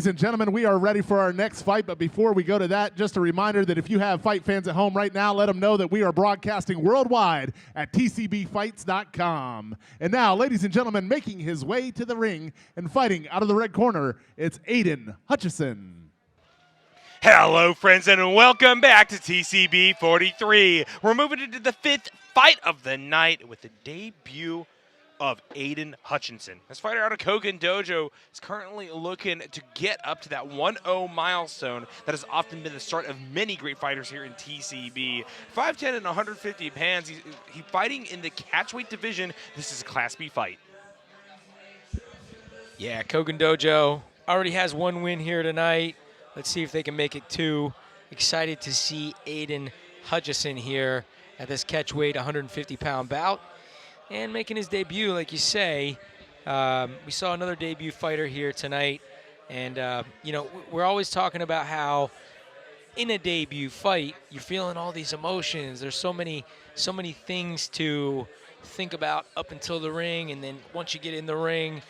Ladies and gentlemen, we are ready for our next fight, but before we go to that, just a reminder that if you have fight fans at home right now, let them know that we are broadcasting worldwide at tcbfights.com. And now, ladies and gentlemen, making his way to the ring and fighting out of the red corner, it's Aiden Hutchison. Hello, friends, and welcome back to TCB 43. We're moving into the fifth fight of the night with the debut of Aiden Hutchinson. This fighter out of Kouhei Dojo is currently looking to get up to that 1-0 milestone that has often been the start of many great fighters here in TCB. 5'10" and 150 pounds. He's fighting in the catchweight division. This is a Class B fight. Yeah, Kouhei Dojo already has one win here tonight. Let's see if they can make it two. Excited to see Aiden Hutchison here at this catchweight 150-pound bout. And making his debut, like you say, we saw another debut fighter here tonight. And, you know, we're always talking about how in a debut fight, you're feeling all these emotions. There's so many things to think about up until the ring. And then once you get in the ring,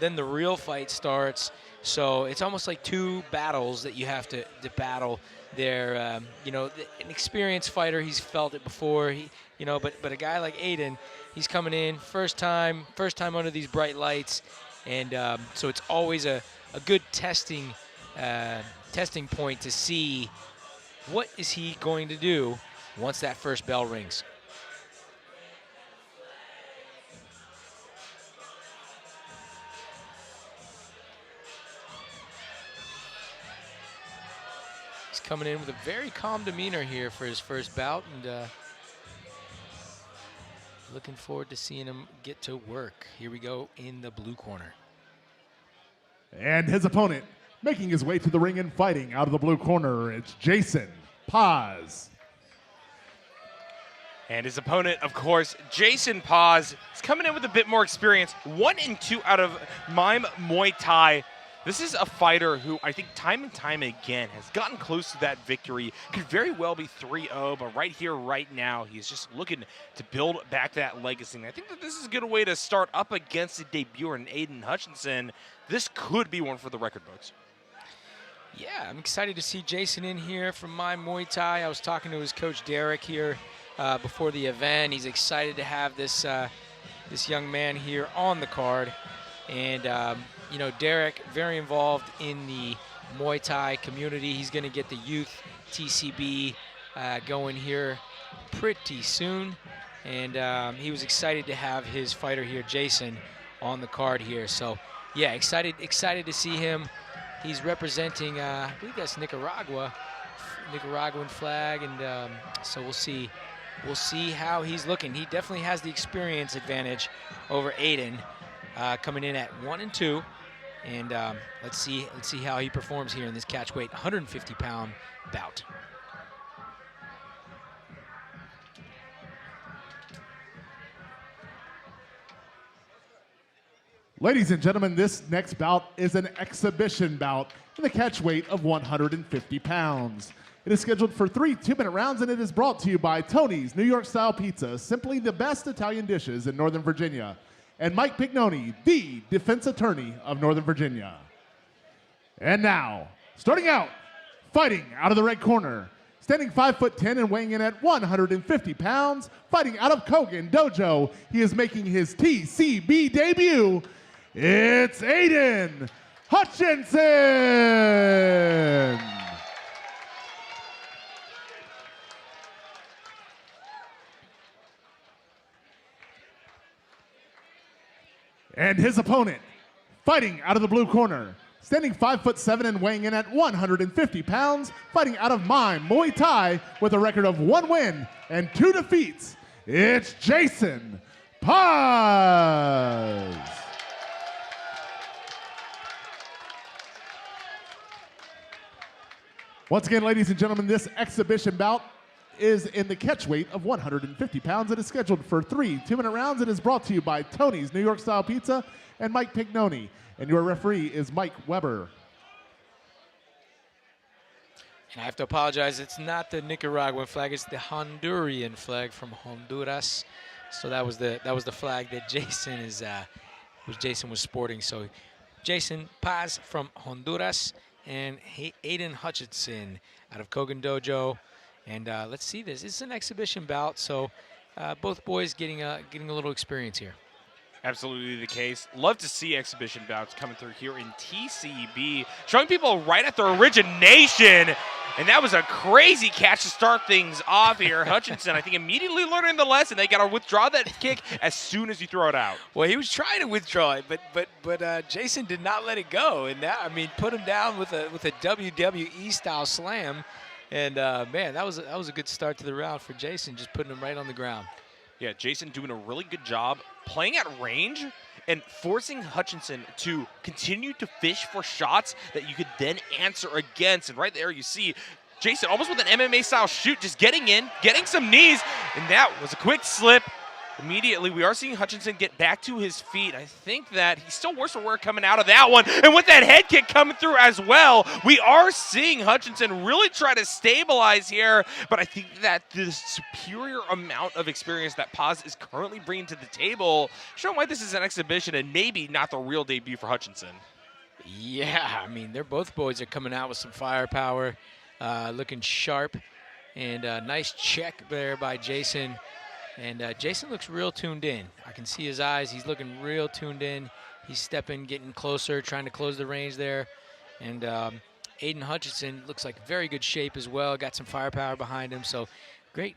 then the real fight starts. So it's almost like two battles that you have to battle. They're, you know, an experienced fighter. He's felt it before. But a guy like Aiden, he's coming in first time under these bright lights, and so it's always a good testing point to see what is he going to do once that first bell rings. He's coming in with a very calm demeanor here for his first bout, and looking forward to seeing him get to work. Here we go in the blue corner. And his opponent, making his way to the ring and fighting out of the blue corner, it's Jason Paz. And his opponent, of course, Jason Paz, is coming in with a bit more experience. 1 and 2 out of Mime Muay Thai. This is a fighter who I think time and time again has gotten close to that victory. Could very well be 3-0, but right here, right now, he's just looking to build back that legacy. And I think that this is a good way to start up against the debut in Aiden Hutchinson. This could be one for the record books. Yeah, I'm excited to see Jason in here from My Muay Thai. I was talking to his coach Derek here before the event. He's excited to have this this young man here on the card. And, you know, Derek, very involved in the Muay Thai community. He's going to get the youth TCB going here pretty soon. And he was excited to have his fighter here, Jason, on the card here. So, yeah, excited to see him. He's representing, I believe that's Nicaraguan flag. And so we'll see how he's looking. He definitely has the experience advantage over Aiden. Coming in at 1 and 2, and let's see how he performs here in this catchweight 150-pound bout. Ladies and gentlemen, this next bout is an exhibition bout in the catchweight of 150 pounds. It is scheduled for 3 2-minute rounds, and it is brought to you by Tony's New York-style pizza, simply the best Italian dishes in Northern Virginia. And Mike Pignoni, the defense attorney of Northern Virginia. And now, starting out, fighting out of the red corner, standing 5'10" and weighing in at 150 pounds, fighting out of Kouhei Dojo, he is making his TCB debut. It's Aiden Hutchinson. And his opponent, fighting out of the blue corner, standing 5'7" and weighing in at 150 pounds, fighting out of Mime Muay Thai with a record of 1 win and 2 defeats, it's Jason Paz. Once again, ladies and gentlemen, this exhibition bout is in the catchweight of 150 pounds. It is scheduled for 3 2-minute rounds. It is brought to you by Tony's New York-style pizza and Mike Pignoni. And your referee is Mike Weber. And I have to apologize. It's not the Nicaraguan flag. It's the Honduran flag from Honduras. So that was the flag that Jason was sporting. So Jason Paz from Honduras, and Aiden Hutchinson out of Kogan Dojo. And let's see this. It's an exhibition bout, so both boys getting a little experience here. Absolutely the case. Love to see exhibition bouts coming through here in TCB, showing people right at their origination. And that was a crazy catch to start things off here. Hutchinson, I think, immediately learning the lesson. They got to withdraw that kick as soon as you throw it out. Well, he was trying to withdraw it, but Jason did not let it go. And that, I mean, put him down with a WWE style slam. And man, that was a good start to the round for Jason, just putting him right on the ground. Yeah, Jason doing a really good job playing at range and forcing Hutchinson to continue to fish for shots that you could then answer against. And right there you see Jason almost with an MMA-style shoot, just getting in, getting some knees, and that was a quick slip. Immediately, we are seeing Hutchinson get back to his feet. I think that he's still worse for wear coming out of that one. And with that head kick coming through as well, we are seeing Hutchinson really try to stabilize here. But I think that the superior amount of experience that Paz is currently bringing to the table, showing why this is an exhibition and maybe not the real debut for Hutchinson. Yeah, I mean, both boys are coming out with some firepower, looking sharp. And nice check there by Jason. And Jason looks real tuned in. I can see his eyes. He's looking real tuned in. He's stepping, getting closer, trying to close the range there. And Aiden Hutchinson looks like very good shape as well. Got some firepower behind him. So great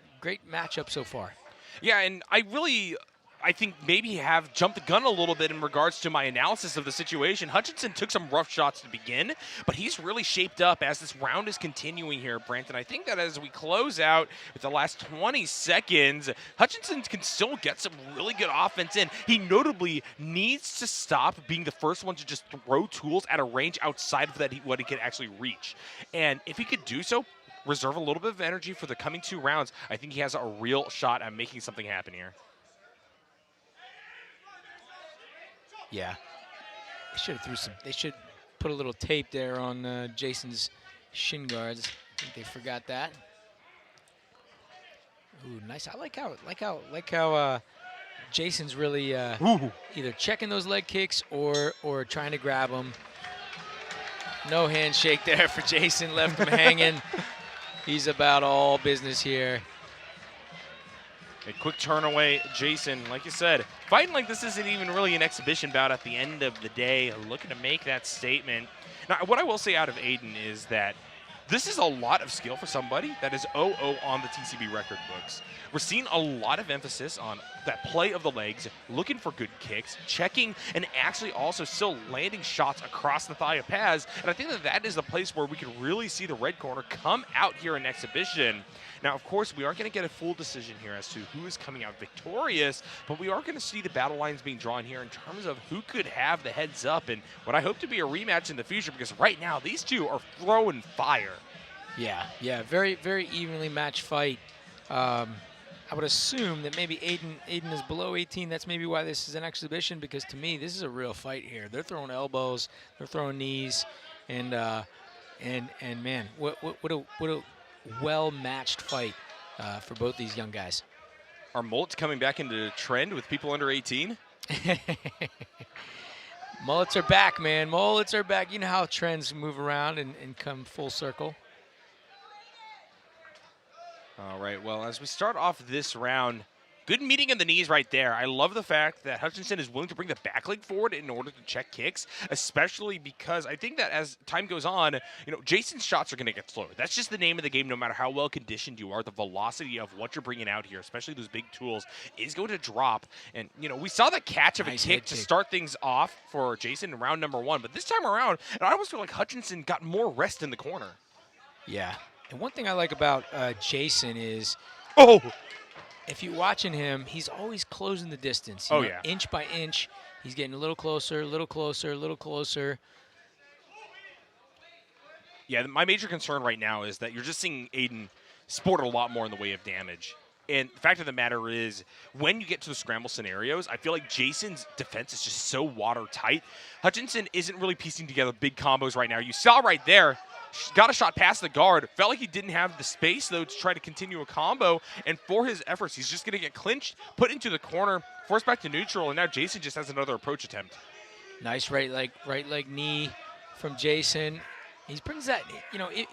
matchup so far. Yeah, and I think maybe have jumped the gun a little bit in regards to my analysis of the situation. Hutchinson took some rough shots to begin, but he's really shaped up as this round is continuing here, Branton. I think that as we close out with the last 20 seconds, Hutchinson can still get some really good offense in. He notably needs to stop being the first one to just throw tools at a range outside of what he can actually reach. And if he could do so, reserve a little bit of energy for the coming 2 rounds, I think he has a real shot at making something happen here. Yeah, they should put a little tape there on Jason's shin guards. I think they forgot that. Ooh, nice. I like how Jason's really either checking those leg kicks or trying to grab them. No handshake there for Jason. Left him hanging. He's about all business here. A quick turn away, Jason, like you said, fighting like this isn't even really an exhibition bout at the end of the day, looking to make that statement. Now, what I will say out of Aiden is that this is a lot of skill for somebody that is 0-0 on the TCB record books. We're seeing a lot of emphasis on that play of the legs, looking for good kicks, checking, and actually also still landing shots across the thigh of Paz. And I think that is the place where we can really see the red corner come out here in exhibition. Now, of course, we aren't going to get a full decision here as to who is coming out victorious, but we are going to see the battle lines being drawn here in terms of who could have the heads up and what I hope to be a rematch in the future, because right now these two are throwing fire. Yeah, very, very evenly matched fight. I would assume that maybe Aiden is below 18. That's maybe why this is an exhibition, because to me, this is a real fight here. They're throwing elbows, they're throwing knees, and man, what a well-matched fight for both these young guys. Are mullets coming back into trend with people under 18? Mullets are back, man. Mullets are back. You know how trends move around and come full circle. All right, well, as we start off this round, good meeting in the knees right there. I love the fact that Hutchinson is willing to bring the back leg forward in order to check kicks, especially because I think that as time goes on, Jason's shots are going to get slower. That's just the name of the game. No matter how well conditioned you are, the velocity of what you're bringing out here, especially those big tools, is going to drop. And, we saw the catch of a kick to start things off for Jason in round number 1. But this time around, I almost feel like Hutchinson got more rest in the corner. Yeah. And one thing I like about Jason is, if you're watching him, he's always closing the distance. You know, inch by inch, he's getting a little closer, a little closer, a little closer. Yeah, my major concern right now is that you're just seeing Aiden sport a lot more in the way of damage. And the fact of the matter is, when you get to the scramble scenarios, I feel like Jason's defense is just so watertight. Hutchinson isn't really piecing together big combos right now. You saw right there, got a shot past the guard. Felt like he didn't have the space, though, to try to continue a combo. And for his efforts, he's just going to get clinched, put into the corner, forced back to neutral, and now Jason just has another approach attempt. Nice right leg knee from Jason. He brings that,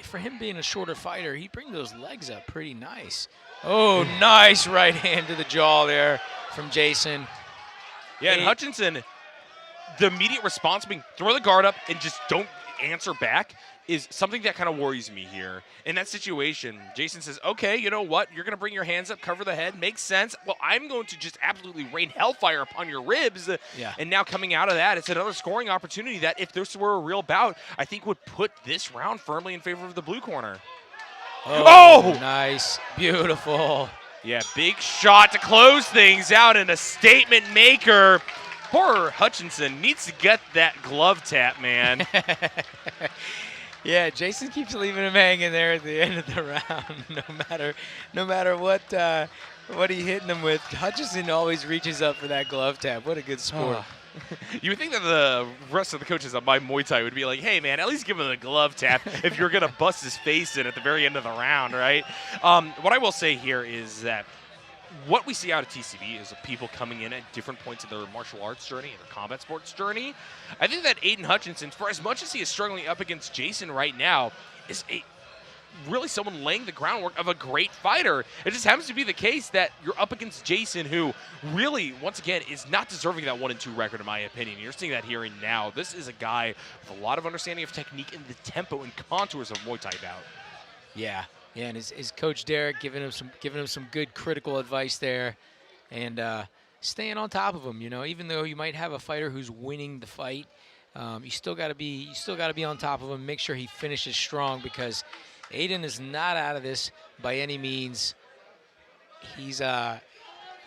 for him being a shorter fighter, he brings those legs up pretty nice. Oh, nice right hand to the jaw there from Jason. Yeah, and Hutchinson, the immediate response being throw the guard up and just don't answer back is something that kind of worries me here. In that situation, Jason says, okay, you know what? You're going to bring your hands up, cover the head. Makes sense. Well, I'm going to just absolutely rain hellfire upon your ribs. Yeah. And now coming out of that, it's another scoring opportunity that if this were a real bout, I think would put this round firmly in favor of the blue corner. Oh! Nice. Beautiful. Yeah, big shot to close things out and a statement maker. Poor Hutchinson needs to get that glove tap, man. Yeah, Jason keeps leaving him hanging there at the end of the round, no matter what he hitting him with. Hutchinson always reaches up for that glove tap. What a good sport. You would think that the rest of the coaches on my Muay Thai would be like, hey, man, at least give him a glove tap if you're going to bust his face in at the very end of the round, right? What I will say here is that what we see out of TCB is people coming in at different points of their martial arts journey and their combat sports journey. I think that Aiden Hutchinson, for as much as he is struggling up against Jason right now, is really someone laying the groundwork of a great fighter. It just happens to be the case that you're up against Jason, who really, once again, is not deserving that 1-2 record, in my opinion. You're seeing that here and now. This is a guy with a lot of understanding of technique and the tempo and contours of Muay Thai bout. Yeah. Yeah, and his coach Derek giving him some good critical advice there, and staying on top of him. Even though you might have a fighter who's winning the fight, you still got to be on top of him. Make sure he finishes strong, because Aiden is not out of this by any means. I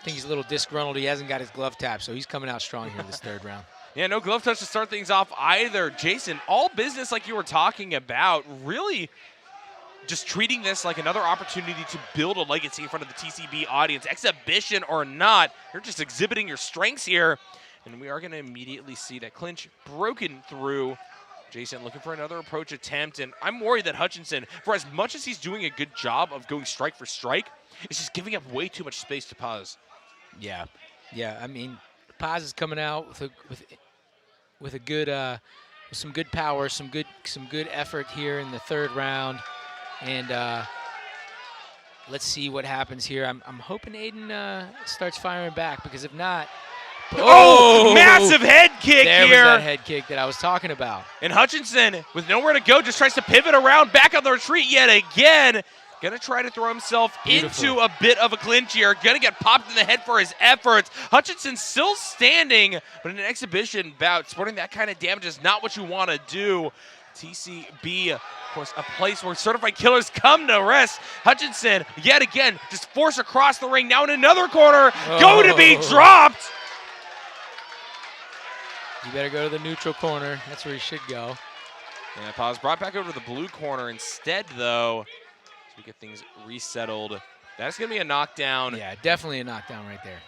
think he's a little disgruntled. He hasn't got his glove tap, so he's coming out strong here in this third round. Yeah, no glove touch to start things off either. Jason, all business like you were talking about, really just treating this like another opportunity to build a legacy in front of the TCB audience. Exhibition or not, you're just exhibiting your strengths here. And we are going to immediately see that clinch broken through. Jason looking for another approach attempt. And I'm worried that Hutchinson, for as much as he's doing a good job of going strike for strike, is just giving up way too much space to Paz. Yeah. I mean, Paz is coming out with a good, with some good power, some good effort here in the third round. And let's see what happens here. I'm hoping Aiden starts firing back, because if not, massive head kick there here. Was that head kick that I was talking about. And Hutchinson, with nowhere to go, just tries to pivot around, back on the retreat yet again. Gonna try to throw himself into a bit of a clinch here. Gonna get popped in the head for his efforts. Hutchinson still standing, but in an exhibition bout, sporting that kind of damage is not what you want to do. TCB, of course, a place where certified killers come to rest. Hutchinson, yet again, just forced across the ring. Now in another corner, going to be dropped. You better go to the neutral corner. That's where you should go. Yeah, Paz brought back over to the blue corner instead, though. So we get things resettled. That's going to be a knockdown. Yeah, definitely a knockdown right there.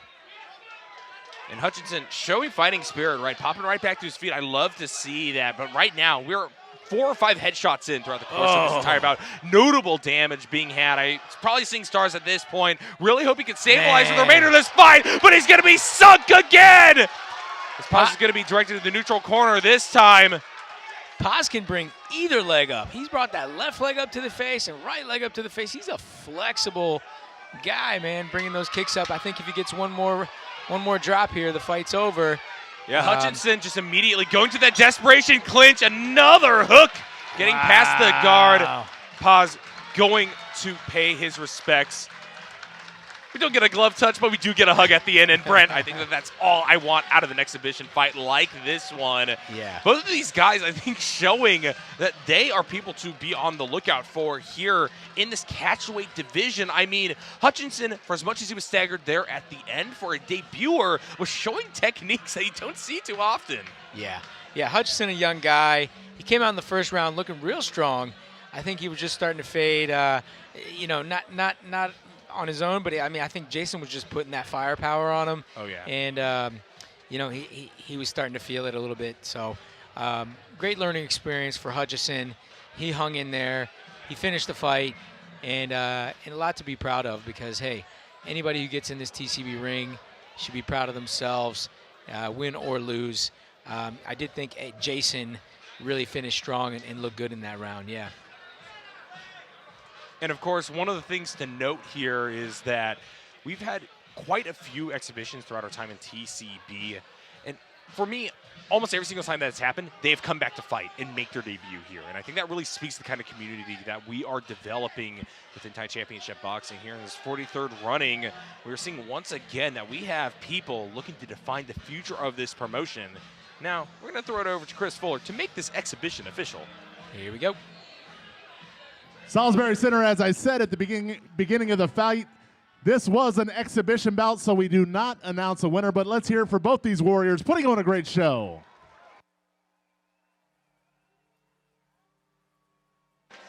And Hutchinson showing fighting spirit, right? Popping right back to his feet. I love to see that. But right now, we're 4 or 5 headshots in throughout the course of this entire bout. Notable damage being had. I'm probably seeing stars at this point. Really hope he can stabilize for the remainder of this fight, but he's going to be sunk again. This Paz is going to be directed to the neutral corner this time. Paz can bring either leg up. He's brought that left leg up to the face and right leg up to the face. He's a flexible guy, man, bringing those kicks up. I think if he gets one more drop here, the fight's over. Yeah, Hutchinson just immediately going to that desperation clinch. Another hook getting past the guard. Paz going to pay his respects. We don't get a glove touch, but we do get a hug at the end. And Brent, I think that's all I want out of an exhibition fight like this one. Yeah. Both of these guys, I think, showing that they are people to be on the lookout for here in this catchweight division. I mean, Hutchinson, for as much as he was staggered there at the end for a debuter, was showing techniques that you don't see too often. Yeah. Hutchinson, a young guy. He came out in the first round looking real strong. I think he was just starting to fade. Not on his own, but I think Jason was just putting that firepower on him. Oh yeah. And he was starting to feel it a little bit. So great learning experience for Hutchinson. He hung in there. He finished the fight, and a lot to be proud of, because hey, anybody who gets in this TCB ring should be proud of themselves, win or lose. I did think Jason really finished strong and looked good in that round, yeah. And of course, one of the things to note here is that we've had quite a few exhibitions throughout our time in TCB. And for me, almost every single time that's happened, they've come back to fight and make their debut here. And I think that really speaks to the kind of community that we are developing within Thai Championship Boxing here in this 43rd running. We're seeing once again that we have people looking to define the future of this promotion. Now, we're going to throw it over to Chris Fuller to make this exhibition official. Here we go. Salisbury Center, as I said at the beginning of the fight, this was an exhibition bout, so we do not announce a winner, but let's hear it for both these warriors putting on a great show.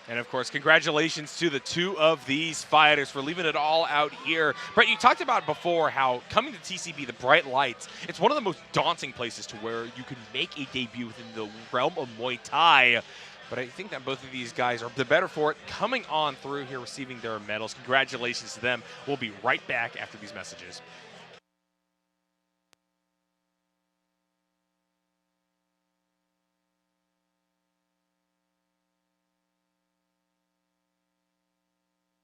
And of course, congratulations to the two of these fighters for leaving it all out here. Brett, you talked about before how coming to TCB, the bright lights, it's one of the most daunting places to where you can make a debut within the realm of Muay Thai. But I think that both of these guys are the better for it, coming on through here, receiving their medals. Congratulations to them. We'll be right back after these messages.